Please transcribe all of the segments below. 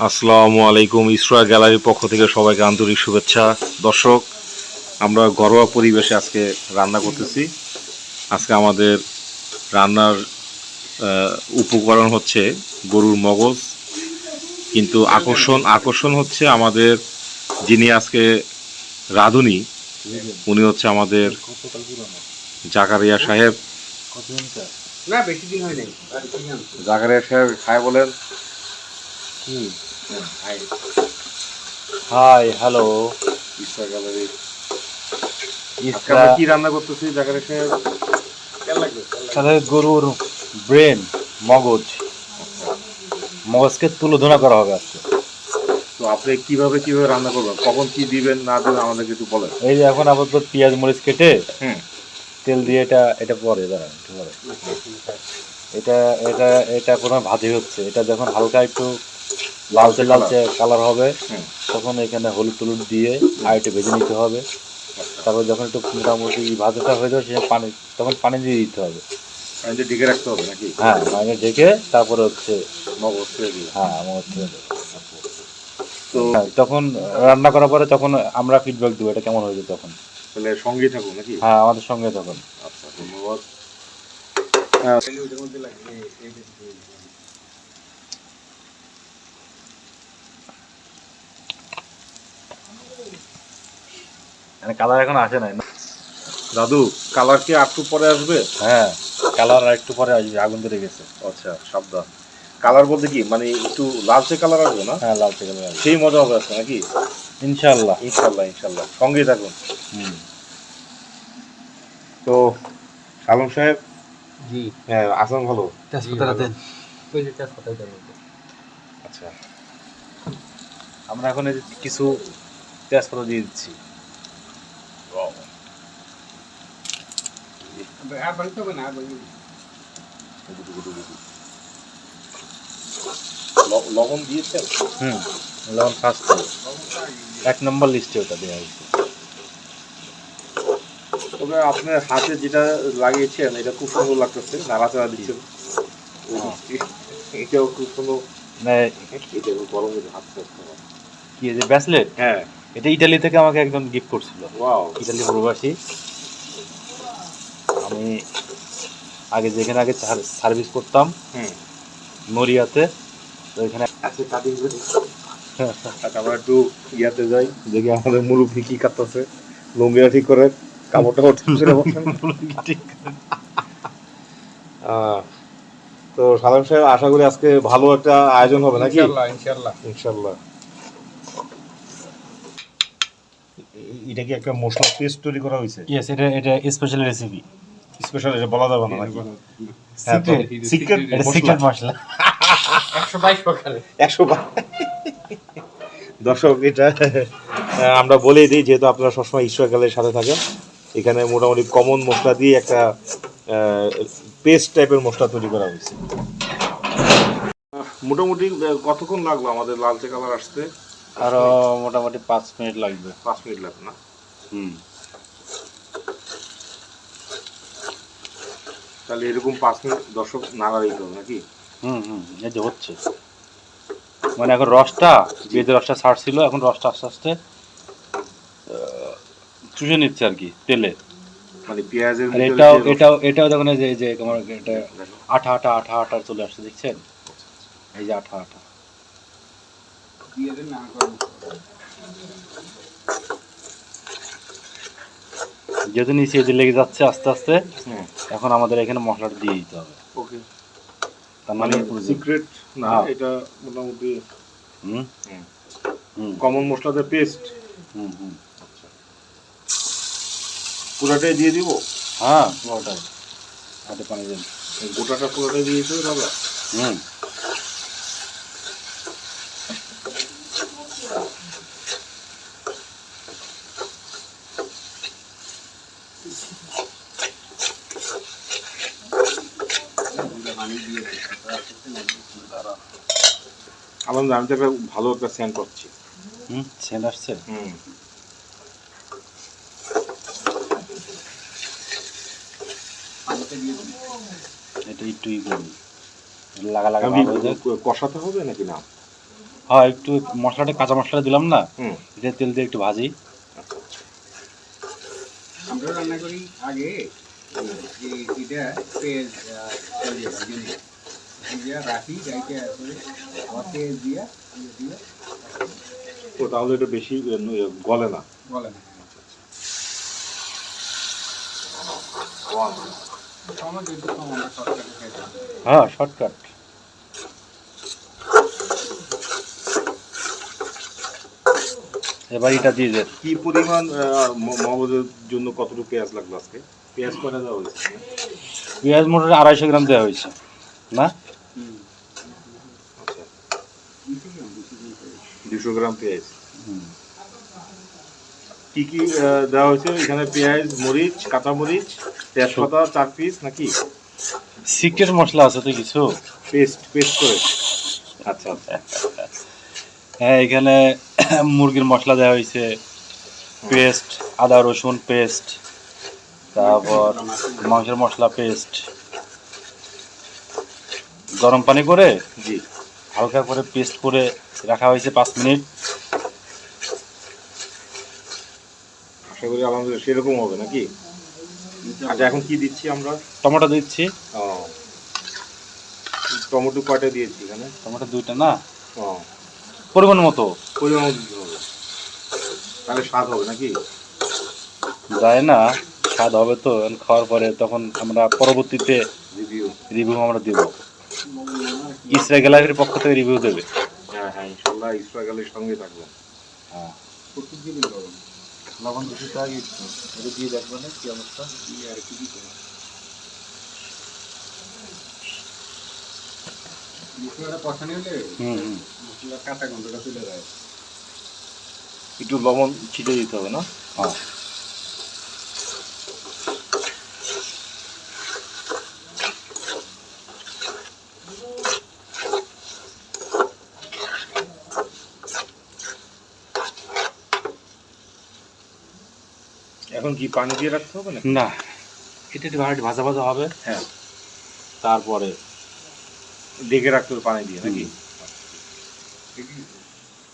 আসসালামু আলাইকুম। ইসরা গ্যালারির পক্ষ থেকে সবাইকে আন্তরিক শুভেচ্ছা। দর্শক, আমরা ঘরোয়া পরিবেশে আজকে রান্না করতেছি। আজকে আমাদের রান্নার উপকরণ হচ্ছে গরুর মগজ, কিন্তু আকর্ষণ হচ্ছে আমাদের যিনি আজকে রাঁধুনি, উনি হচ্ছে আমাদের জাকারিয়া সাহেব। না বেশি দিন হয় নাই। জাকারিয়া সাহেব হাই বলেন। হাই হ্যালো ইসরা গ্যালারি ইসরা কি রান্না করতেছি জাকারিয়া সাহেব? সাথে গরুর ব্রেন মগজকে তুলোধনা করা হবে আজকে। তো আপনি কিভাবে রান্না করবেন, কখন কি দিবেন না দিবেন আমাদেরকে একটু বলেন। এই যে এখন আপাতত পেঁয়াজ মরিচ কেটে হুম তেল দিয়ে এটা পরে দাঁড়ান একটু পরে এটা এটা এটা কোনো ভাজি হচ্ছে। এটা যখন হালকা একটু লালচে লালচে কালার হবে হুম তখন এখানে হলুদ টলুদ দিয়ে আর একটু ভেজে নিতে হবে। তারপর যখন একটু মোটামুটি ভাজাটা হয়ে যাবে তখন পানি দিয়ে দিতে হবে। পানিতে ঢেকে রাখতে হবে নাকি? হ্যাঁ পানি ঢেকে তারপরে হচ্ছে মগজ ছেড়ে দিয়ে। হ্যাঁ মগজ ছেড়ে দেবে। তো তখন রান্না করার পরে তখন আমরা ফিডব্যাক দেবো এটা কেমন হয়েছে তখন। তাহলে সঙ্গেই থাকুন নাকি? হ্যাঁ আমাদের সঙ্গে তখন। আচ্ছা, ধন্যবাদ। মানে কালার এখন আসে নাই না। দাদু, কালার কি একটু পরে আসবে? হ্যাঁ কালার আর একটু পরে আসবে, আগুন ধরে গেছে। আচ্ছা, সাবধান। কালার বলতে কি মানে একটু লালচে কালার আসবে না? হ্যাঁ লালচে কালার আসবে সেই মজা হবে আজকে নাকি? ইনশাল্লাহ। ইনশাল্লাহ ইনশাল্লাহ, সঙ্গেই থাকুন। হুম। তো আলম সাহেব, জি হ্যাঁ আসেন ভালো। তেজপাতা দেন। ওই যে তেজপাতা দেন। আচ্ছা, আমরা এখন এই যে কিছু তেজপাতা দিয়ে দিচ্ছি। আর বাড়িতে হবে না, আর বাড়িতে লবণ দিয়েছেন? হুম লবণ ফার্স্ট 1 নম্বর লিস্টে ওটা দেওয়া হয়েছে। তবে আপনার হাতে যেটা লাগিয়েছেন এটা খুব সুন্দর লাগতেছে, নাড়াচাড়া দিচ্ছেন, এটাও খুব সুন্দর। মানে এটা গরম হাত করতে হবে। কি যে ব্রেসলেট, হ্যাঁ, এটা ইটালি থেকে আমাকে একজন গিফট করছিল। ওয়াও। ইটালি প্রবাসী। আমি আগে যেখানে সার্ভিস করতাম হুম, নড়িয়াতে, তো ওইখানে আচ্ছা কাটিং করে। আচ্ছা, আমরা একটু ইয়াতে যাই, দেখি আমাদের মুরব্বি কি কাটতেছে। লুঙ্গিটা ঠিক করে, কাপড়টা ঠিক করে বসেন। তো সালাম সাহেব, আশা করি আজকে ভালো একটা আয়োজন হবে নাকি? ইনশাআল্লাহ ইনশাআল্লাহ। ইনশাল্লাহ। এটা কি একটা মশলা পেস্ট তৈরি করা হয়েছে? ইয়েস, এটা এটা স্পেশাল রেসিপি। স্পেশাল, এটা বলা যাবে না নাকি? সিক্রেট, সিক্রেট এটা সিক্রেট মশলা। 122 প্রকারে 100 দর্শক, এটা আমরা বলেই দিই, যেহেতু আপনারা সবসময় ঈশ্বর গ্যালারির সাথে থাকেন, এখানে মোটামুটি কমন মশলা দিয়ে একটা পেস্ট টাইপের মশলা তৈরি করা হয়েছে। মোটামুটি কতক্ষণ লাগলো আমাদের লালচে কালার আসতে? আরো মোটামুটি 5 মিনিট লাগবে। 5 মিনিট লাগবে না? হুম। তাহলে এরকম 5 মিনিট দর্শক নাড়া দিতে হবে নাকি? হুম হুম এই যে হচ্ছে, মানে এখন রসটা পেঁয়াজের রসটা ছাড়ছিল, এখন রসটা আস্তে আস্তে চুষে নিচ্ছে আর কি তেলে। মানে পেঁয়াজের আর ভিতরে এটাও যে এটাও এটাও দেখুন এই যে তোমার এটা আঠা আঠা আঠা আঠা চলে আসছে, দেখছেন? এই যে আঠা আঠা। দিয়ে দেন না গরম। যেহেতু নিচে এই যে লেগে যাচ্ছে আস্তে আস্তে, হুম, এখন আমাদের এখানে মশলাটা দিয়ে দিতে হবে। ওকে। তার মানে মানে সিক্রেট না, হ্যাঁ। এটা মোটামুটি হুম হুম কমন মশলাদের পেস্ট। হুম হুম পুরাটাই দিয়ে দিব? হ্যাঁ ওটাই হাতে পানি দিন। গোটাটা পুরোটাই দিয়ে দিতে হবে? হুম আমি তো একটা ভালো একটা সেন্ট পাচ্ছি। হুম সেন্ট আসছে। হুম, পানিতে দিয়ে দেন। এটা একটু লাগা লাগা আমি ভাব হয়ে যাক। কষাতে হবে নাকি না? হ্যাঁ, একটু মশলাটা কাঁচা মশলাটা দিলাম না, হুম। এটা তেল দিয়ে একটু ভাজি। আমরা রান্না করি আগে এটা পেঁয়াজ দিয়ে রাখি গাইতে করে আবার পেঁয়াজ দিয়ে দিয়ে তো তাহলে এটা বেশি গলে না। বলে না আমার যেহেতু আমরা শর্টকাটে খাইতাম হ্যাঁ, শর্টকাট। এবার এটা দিয়ে দেন। কি পরিমাণ মগজের জন্য কতটুকু পেঁয়াজ লাগলো আজকে? পেঁয়াজ কয়টা দেওয়া হয়েছে? পেঁয়াজ মোটামুটি 250 গ্রাম দেওয়া হয়েছে না? আচ্ছা, 200 গ্রাম পেঁয়াজ। কি কি দেওয়া হয়েছে এখানে? পেঁয়াজ, মরিচ, কাঁচা মরিচ, তেজপাতা 4 পিস নাকি? সিক্রেট মশলা আছে তো কিছু। পেস্ট করে। আচ্ছা আচ্ছা। হ্যাঁ, এখানে মুরগির মশলা দেওয়া হয়েছে, পেস্ট, আদা রসুন পেস্ট, তারপর মাংসের মশলা পেস্ট, গরম পানি করে জি, হালকা করে পেস্ট করে রাখা হয়েছে 5 মিনিট। আশা করি আলহামদুলিল্লাহ সেরকম হবে নাকি? আচ্ছা, এখন কি দিচ্ছি আমরা? টমেটো দিচ্ছি। ও, টমেটো কয়টা দিয়েছি এখানে? টমেটো 2টা না, ও, পরিমাণ মতো। পরিমাণ মতো দিতে হবে, তাহলে স্বাদ হবে নাকি? যায় না, স্বাদ হবে তো খাওয়ার পরে, তখন আমরা পরবর্তীতে রিভিউ আমরা দিব। ইসরা গ্যালারির পক্ষ থেকে রিভিউ দেবে। হ্যাঁ হ্যাঁ, ইনশাল্লাহ ইসরায়েলের সঙ্গে থাকবো। হ্যাঁ, প্রত্যেক দিন লবণ লবণ বেশি তো আগে একটু এটা দিয়ে দেখবো না কি অবস্থা। দিয়ে আর কি দিতে মশলাটা কষানো হলে মশলার কাঁচা গন্ধটা চলে যায়। একটু লবণ ছিটে দিতে হবে না? হ্যাঁ, এখন কি পানি দিয়ে রাখতে হবে না? না, এটা একটু ভাজা ভাজা হবে। হ্যাঁ, তারপরে ঢেকে রাখতে হবে পানি দিয়ে নাকি?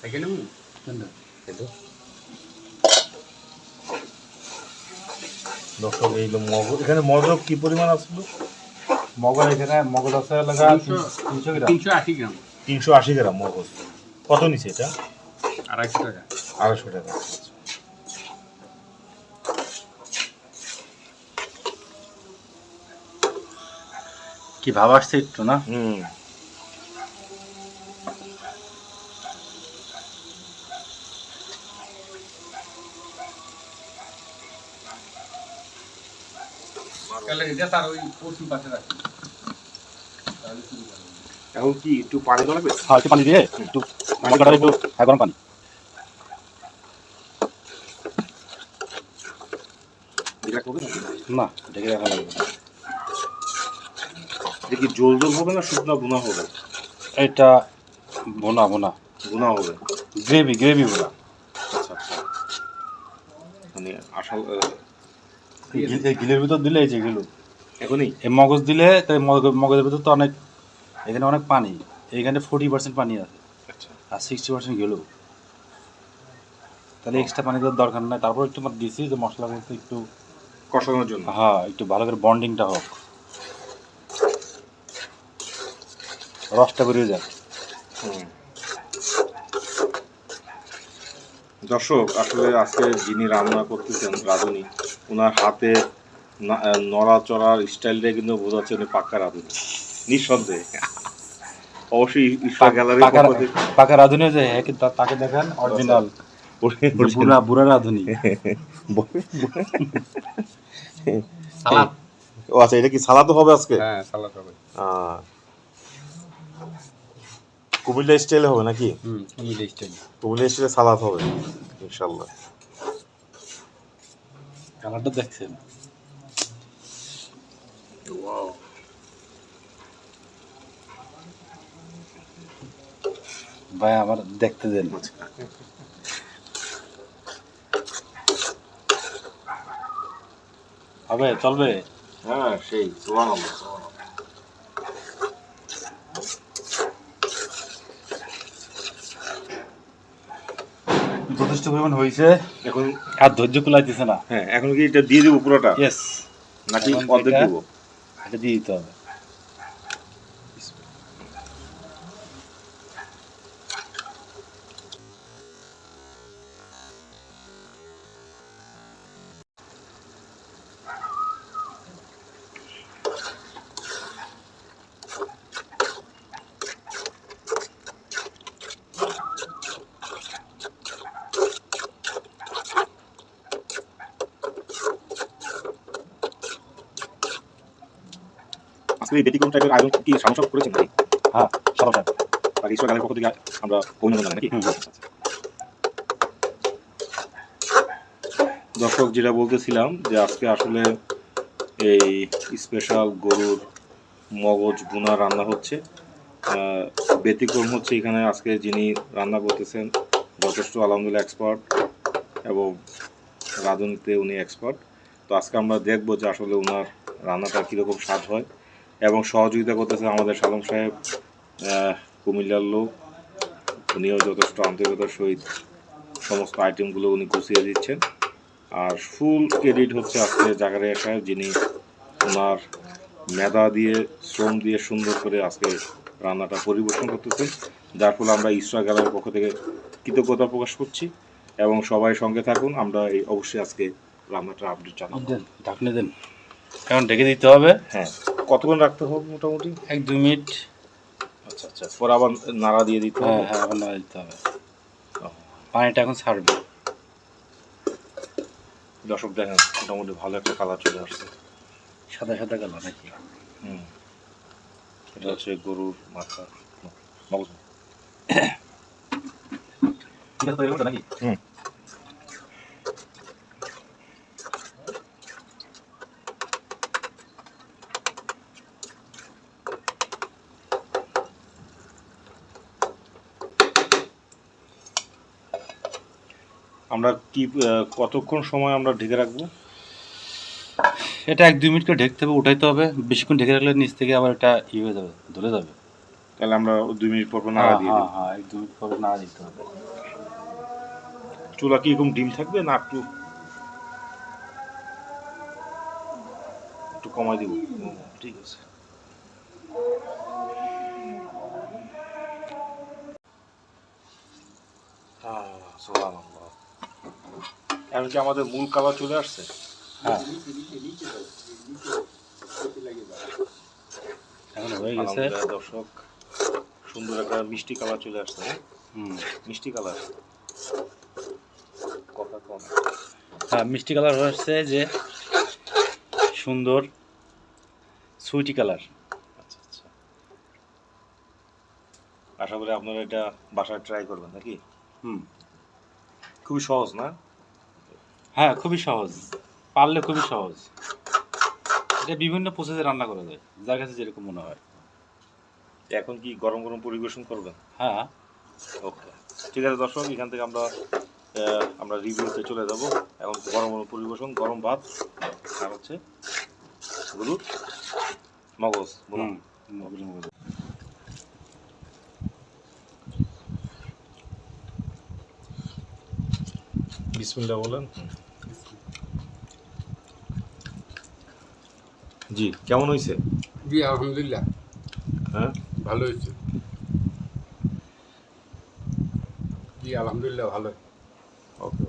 এখানে দর্শক, এই মগজ, এখানে মগজ কি পরিমাণ আসলো? মগজ, এখানে মগজ আছে লাগা 300 গ্রাম। 380 গ্রাম 380 গ্রাম মগজ। কত নিচ্ছে এটা? 250 টাকা। 250 টাকা। কি ভাব আসছে একটু না? হুম, তাহলে এটা তার ওই পশ্চিম পাশে রাখি তাহলে শুরু করব। এখন কি একটু পানি লাগবে? হ্যাঁ, একটু পানি দিয়ে একটু মশলাটা একটু গরম পানি। এটা করবে না? না, ঢেকে রাখা লাগবে। এটা কি জল জল হবে না শুকনো ভুনা হবে? এটা ভুনা ভুনা ভুনা হবে। গ্রেভি ভুনা। আচ্ছা আচ্ছা, মানে আসল এই গিলের ভিতর দিলে এই যে গিলো, এখনই এই মগজ দিলে তাই মগজের ভিতর তো অনেক, এখানে অনেক পানি, এইখানে 40% পানি আছে আচ্ছা আর 60% গেলো, তাহলে এক্সট্রা পানি দেওয়ার দরকার নাই। তারপর একটু দিছি যে মশলা বলতে একটু কষানোর জন্য। হ্যাঁ, একটু ভালো করে বন্ডিংটা হোক, রসটা বেরিয়ে যাক। হুম। দর্শক, আসলে আজকে যিনি রান্না করতেছেন রাঁধুনি, ওনার হাতে নড়াচড়ার স্টাইলটাই কিন্তু বোঝাচ্ছে উনি পাক্কা রাঁধুনি, নিঃসন্দেহে। অবশ্যই ঈশ্বর গ্যালারি পাকা রাঁধুনি যে হ্যাঁ, কিন্তু তাকে দেখেন অরিজিনাল বুড়া রাঁধুনি। সালাদ। ও আচ্ছা, এটা কি সালাদও হবে আজকে? হ্যাঁ, সালাদ হবে। কুমিল্লা স্টাইলে হবে নাকি? কুমিল্লা স্টাইল। কুমিল্লা স্টাইলে সালাদ হবে ইনশাল্লাহ। কালারটা দেখছেন? ভাই আমার দেখতে দেন। হবে, চলবে? হ্যাঁ, সেই সুবহানাল্লাহ সুবহানাল্লাহ। যথেষ্ট পরিমাণ হয়েছে, এখন আর ধৈর্য কুলাইতেছে না। হ্যাঁ, এখন কি এটা দিয়ে দেবো পুরোটা ইয়েস, নাকি এখন অর্ধেক এটা- দেবো? এটা দিয়ে দিতে হবে। আজকে এই ব্যতিক্রম টাইপের আয়োজন কি সামসব করেছেন নাকি? হ্যাঁ, সমস্যা নেই। আর ঈশ্বর গানের পক্ষ থেকে আমরা অভিনন্দন জানাই নাকি? দর্শক, যেটা বলতেছিলাম যে আজকে আসলে এই স্পেশাল গরুর মগজ ভুনা রান্না হচ্ছে। ব্যতিক্রম হচ্ছে এখানে আজকে যিনি রান্না করতেছেন যথেষ্ট আলহামদুলিল্লাহ এক্সপার্ট, এবং রাঁধুনিতে উনি এক্সপার্ট। তো আজকে আমরা দেখবো যে আসলে ওনার রান্নাটা কীরকম স্বাদ হয়, এবং সহযোগিতা করতেছে আমাদের সালম সাহেব, কুমিল্লার লোক। উনিও যথেষ্ট আন্তরিকতার সহিত সমস্ত আইটেমগুলো উনি গুছিয়ে দিচ্ছেন। আর ফুল ক্রেডিট হচ্ছে আজকে জাকারিয়া সাহেব, যিনি ওনার মেধা দিয়ে শ্রম দিয়ে সুন্দর করে আজকে রান্নাটা পরিবেশন করতেছেন, যার ফলে আমরা ইসরা গ্যালারির পক্ষ থেকে কৃতজ্ঞতা প্রকাশ করছি। এবং সবাই সঙ্গে থাকুন, আমরা এই অবশ্যই আজকে রান্নাটা আপডেট জানাবো। দেন, ঢাকনি দেন। এখন ঢেকে দিতে হবে। হ্যাঁ, কতক্ষণ রাখতে হবে মোটামুটি? 1-2 মিনিট। আচ্ছা আচ্ছা, পরে আবার নাড়া দিয়ে দিতে হ্যাঁ হবে। হ্যাঁ, এখন নাড়া দিতে হবে। পানিটা এখন ছাড়বে। দর্শক দেখেন, মোটামুটি ভালো একটা কালার চলে আসছে। সাদা সাদা কালার নাকি? হুম, এটা হচ্ছে গরুর মাথা মগজ। নাকি? হুম, আমরা কি কতক্ষণ সময় আমরা ঢেকে রাখবো? এটা 1-2 মিনিট করে ঢেকতে হবে, উঠাইতে হবে। বেশিক্ষণ ঢেকে রাখলে নিচ থেকে আবার এটা ই হয়ে যাবে, ধরে যাবে। তাহলে আমরা 2 মিনিট পর পর নাড়া দিয়ে হ্যাঁ দেবো। হ্যাঁ, 1-2 মিনিট পরে নাড়া দিতে হবে। চুলা কি এরকম ডিম থাকবে না একটু একটু কমাই দিব? ঠিক আছে। সুবহানাল্লাহ। এখন কি আমাদের মূল কালার চলে আসছে? হ্যাঁ, এখন হয়ে গেছে। আলহামদুলিল্লাহ দর্শক, সুন্দর একটা মিষ্টি কালার চলে আসছে। হ্যাঁ, হুম, মিষ্টি কালার, কথা কম। হ্যাঁ, মিষ্টি কালার হয়েছে, যে সুন্দর সুইটি কালার। আচ্ছা আচ্ছা, আশা করি আপনারা এটা বাসায় ট্রাই করবেন নাকি? হুম, খুবই সহজ না? হ্যাঁ, খুবই সহজ, পারলে খুবই সহজ। এটা বিভিন্ন প্রসেসে রান্না করা যায়, যার কাছে যেরকম মনে হয়। এখন কি গরম গরম পরিবেশন করবেন? হ্যাঁ, ওকে, ঠিক আছে দর্শক, এখান থেকে আমরা রিভিউতে চলে যাব। এখন গরম গরম পরিবেশন, গরম ভাত আর হচ্ছে গরুর মগজ ভুনা। বিসমিল্লাহ বলেন। জি, কেমন হয়েছে? জি আলহামদুলিল্লাহ, হ্যাঁ, ভালো হয়েছে। জি আলহামদুলিল্লাহ, ভালো। ওকে।